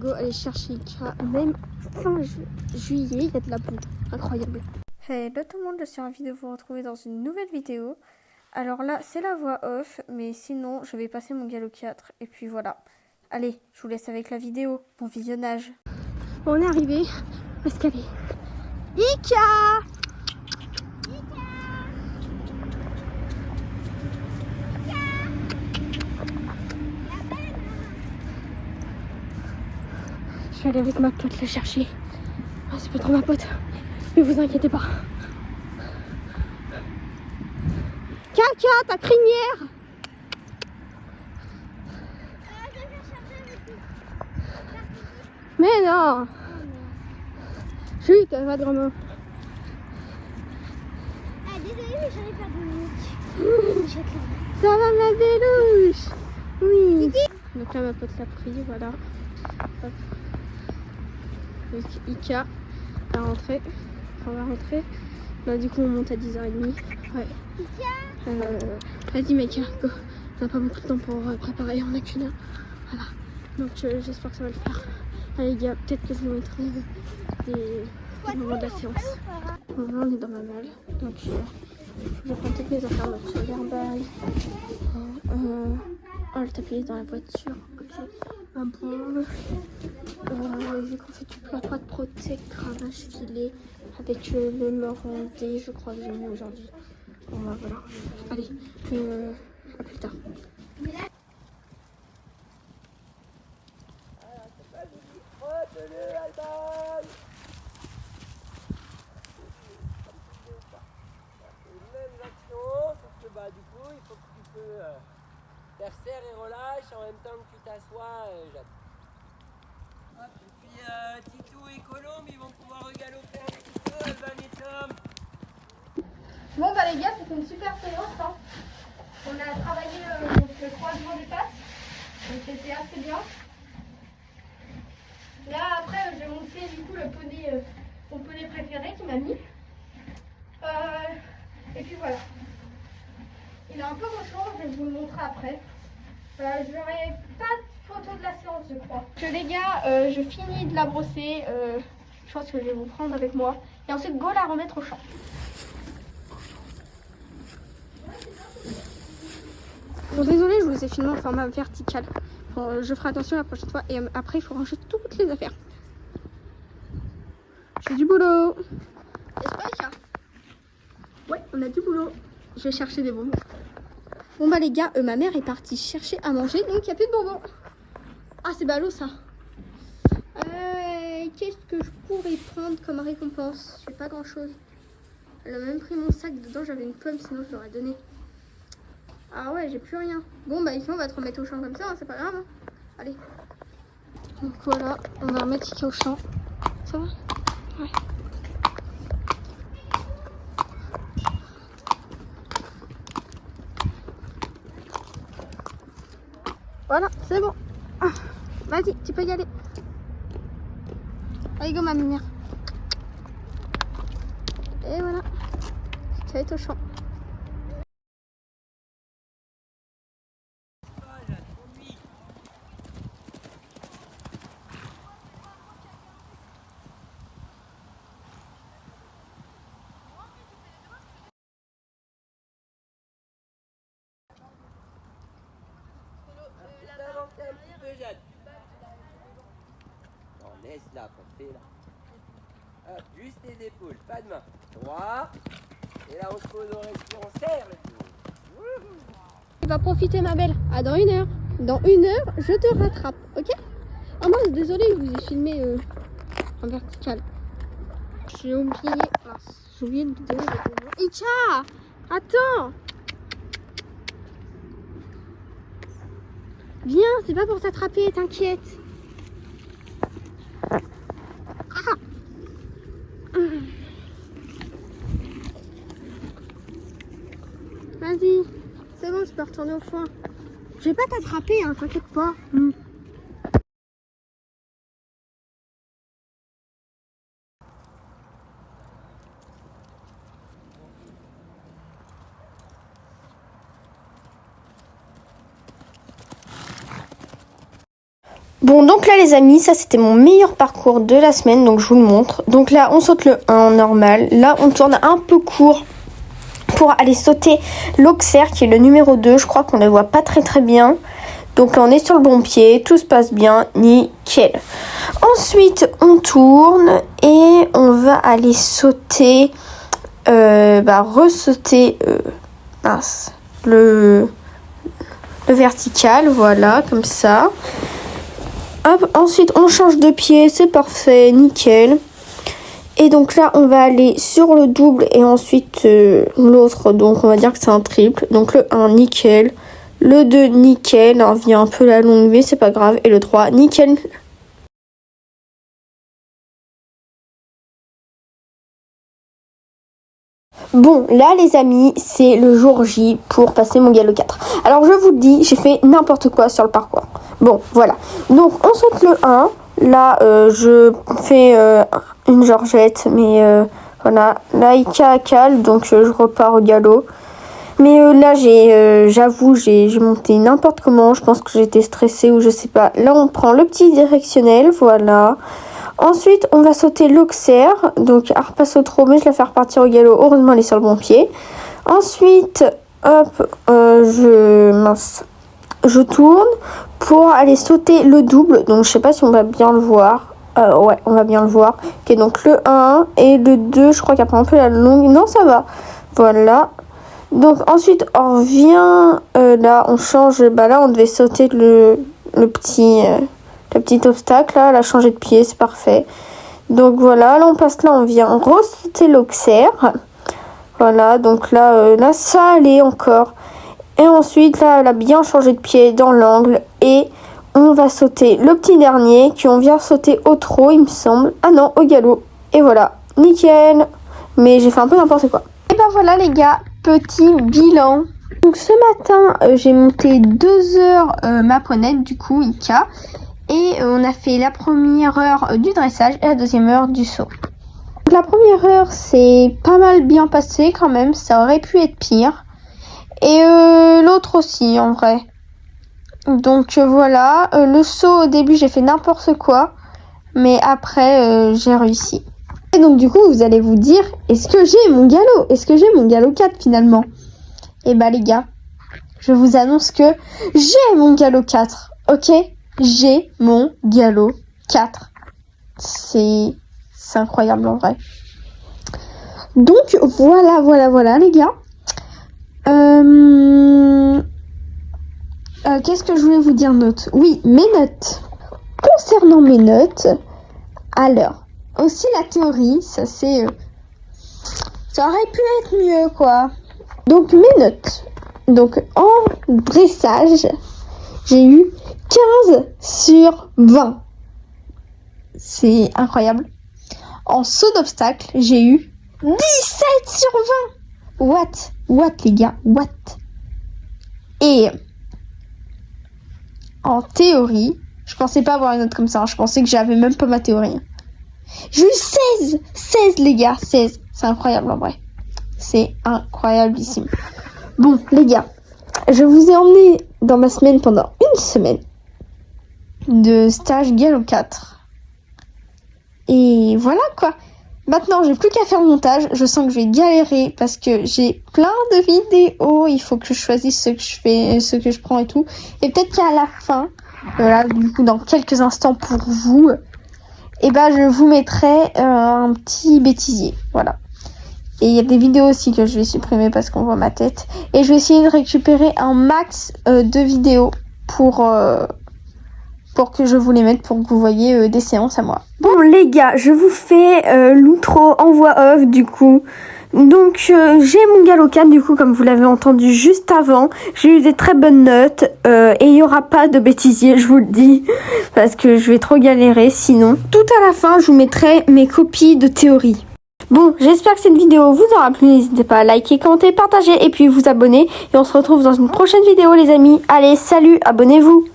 go aller chercher Ika. Même fin juillet, il y a de la boue. Incroyable. Hello tout le monde, je suis ravie de vous retrouver dans une nouvelle vidéo. Alors là, c'est la voix off, mais sinon, je vais passer mon galop 4. Et puis voilà. Allez, je vous laisse avec la vidéo. Bon visionnage. On est arrivé à l'escalier. Ika! Je vais aller avec ma pote la chercher. Oh, c'est pas trop ma pote. Mais vous inquiétez pas. Caca, ta crinière! Mais non! Chut, va de main. Ah, désolée, mais j'en ai perdu une. Ça va ma bélouche? Oui. Donc là ma pote l'a pris, voilà. Hop. Donc Ika va rentrer. On va rentrer. Bah, du coup on monte à 10h30. Ouais. Vas-y mec, go. On n'a pas beaucoup de temps pour préparer, on a qu'une heure. Voilà. Donc j'espère que ça va le faire. Allez les gars, peut-être que je vous mettrai des moments de la séance. Bon, là on est dans ma malle. Donc je prends toutes mes affaires, donc sur l'airbag. Le tapis dans la voiture. Ok. Ma bombe. Vu qu'on fait du plâtre de protect, cravache, filet. Avec le morandé, je crois que j'ai mis aujourd'hui. Bon bah voilà. Allez, à plus tard. Du coup, il faut que tu peux faire serre et relâche en même temps que tu t'assois. Et puis Titou et Colombe, ils vont pouvoir regaloper un petit peu, Alban et Tom. Bon bah les gars, c'était une super séance. Hein. On a travaillé donc 3 jours de passe. Donc c'était assez bien. Là après j'ai monté du coup le poney, mon poney préféré qui m'a mis. Et puis voilà. Il est un peu cochon, je vais vous le montrer après. Je n'aurai pas de photo de la séance, je crois. Les gars, je finis de la brosser. Je pense que je vais vous prendre avec moi. Et ensuite, go la remettre au champ. Bon, désolé, je vous ai filmé en format vertical. Bon, je ferai attention la prochaine fois. Et après, il faut ranger toutes les affaires. J'ai du boulot. N'est-ce pas, Ika? Ouais, on a du boulot. Je vais chercher des bonbons. Bon bah les gars, ma mère est partie chercher à manger, donc il n'y a plus de bonbons. Ah c'est ballot ça. Qu'est-ce que je pourrais prendre comme récompense? J'ai pas grand chose. Elle a même pris mon sac, dedans j'avais une pomme, sinon je l'aurais donné. Ah ouais, j'ai plus rien. Bon bah ici on va te remettre au champ comme ça, hein, c'est pas grave. Hein. Allez. Donc voilà, on va remettre Ika au champ. Ça va? Ouais. Voilà, c'est bon. Ah, vas-y, tu peux y aller. Allez, go, ma mère. Et voilà. Tu vas être au champ. Un petit peu, Jade. Non, laisse là, qu'on fait là. Hop, juste les épaules, pas de main. Droit. Et là, on se pose au reste, on serre le dos. Tu vas profiter, ma belle. À dans 1 heure. Dans 1 heure, je te rattrape, ok? Oh mince, désolée, je vous ai filmé en vertical. J'ai oublié. J'ai oublié de vidéo. Ika! Attends! Viens, c'est pas pour t'attraper, t'inquiète. Ah. Vas-y, c'est bon, je peux retourner au foin. Je vais pas t'attraper, hein, t'inquiète pas. Bon, donc là les amis, ça c'était mon meilleur parcours de la semaine, donc je vous le montre. Donc là on saute le 1 normal, là on tourne un peu court pour aller sauter l'Auxerre qui est le numéro 2, je crois qu'on ne le voit pas très bien. Donc là on est sur le bon pied, tout se passe bien, nickel. Ensuite on tourne et on va aller sauter, ressauter le vertical, voilà, comme ça. Hop, ensuite on change de pied, c'est parfait, nickel. Et donc là on va aller sur le double et ensuite l'autre, donc on va dire que c'est un triple. Donc le 1 nickel, le 2 nickel, on vient un peu la longue mais c'est pas grave, et le 3 nickel. Bon, là les amis, c'est le jour J pour passer mon galop 4. Alors je vous le dis, j'ai fait n'importe quoi sur le parcours. Bon, voilà. Donc on saute le 1. Là, je fais une georgette, mais voilà. Là, il cale, donc je repars au galop. Mais là, j'avoue, j'ai monté n'importe comment. Je pense que j'étais stressée ou je sais pas. Là, on prend le petit directionnel, voilà. Ensuite, on va sauter l'Auxerre. Donc, arpa saut trop, mais je la fais repartir au galop. Heureusement, elle est sur le bon pied. Ensuite, hop, je tourne pour aller sauter le double. Donc, je sais pas si on va bien le voir. Ouais, on va bien le voir. Ok, donc le 1 et le 2, je crois qu'il y a pas un peu la longue. Non, ça va. Voilà. Donc, ensuite, on revient. Là, on change. Là, on devait sauter le petit obstacle. Là, elle a changé de pied, c'est parfait. Donc, voilà. Là, on passe là, on vient re-sauter l'Auxerre. Voilà, donc là, ça allait encore. Et ensuite, là, elle a bien changé de pied dans l'angle. Et on va sauter le petit dernier, qu'on vient sauter au trot, il me semble. Ah non, au galop. Et voilà, nickel. Mais j'ai fait un peu n'importe quoi. Et ben voilà les gars, petit bilan. Donc ce matin, j'ai monté 2 heures ma ponette, du coup, Ika. Et on a fait la première heure du dressage et la deuxième heure du saut. Donc la première heure, c'est pas mal bien passé quand même. Ça aurait pu être pire. Et l'autre aussi, en vrai. Donc voilà, le saut au début, j'ai fait n'importe quoi. Mais après, j'ai réussi. Et donc du coup, vous allez vous dire, est-ce que j'ai mon galop? Est-ce que j'ai mon galop 4 finalement? Et bah les gars, je vous annonce que j'ai mon galop 4. Ok? J'ai mon galop 4. C'est incroyable en vrai. Donc voilà les gars. Qu'est-ce que je voulais vous dire d'autre? Oui, mes notes. Concernant mes notes, alors, aussi la théorie, ça aurait pu être mieux quoi. Donc mes notes. Donc en dressage, j'ai eu 15 sur 20. C'est incroyable. En saut d'obstacle, j'ai eu 17 sur 20. What les gars, what? Et en théorie, je pensais pas avoir une note comme ça. Je pensais que j'avais même pas ma théorie. J'ai eu 16 les gars, 16. C'est incroyable en vrai. C'est incroyablissime. Bon les gars, je vous ai emmené dans ma semaine pendant une semaine de stage galop 4. Et voilà quoi. Maintenant, j'ai plus qu'à faire le montage. Je sens que je vais galérer parce que j'ai plein de vidéos. Il faut que je choisisse ce que je fais, ce que je prends et tout. Et peut-être qu'à la fin, voilà, du coup, dans quelques instants pour vous, et ben, je vous mettrai un petit bêtisier. Voilà. Et il y a des vidéos aussi que je vais supprimer parce qu'on voit ma tête. Et je vais essayer de récupérer un max de vidéos pour que je vous les mette pour que vous voyez des séances à moi. Bon les gars, je vous fais l'outro en voix off du coup. Donc j'ai mon galop 4 du coup comme vous l'avez entendu juste avant. J'ai eu des très bonnes notes et il n'y aura pas de bêtisier, je vous le dis. Parce que je vais trop galérer sinon. Tout à la fin, je vous mettrai mes copies de théorie. Bon, j'espère que cette vidéo vous aura plu. N'hésitez pas à liker, commenter, partager et puis vous abonner. Et on se retrouve dans une prochaine vidéo les amis. Allez, salut, abonnez-vous.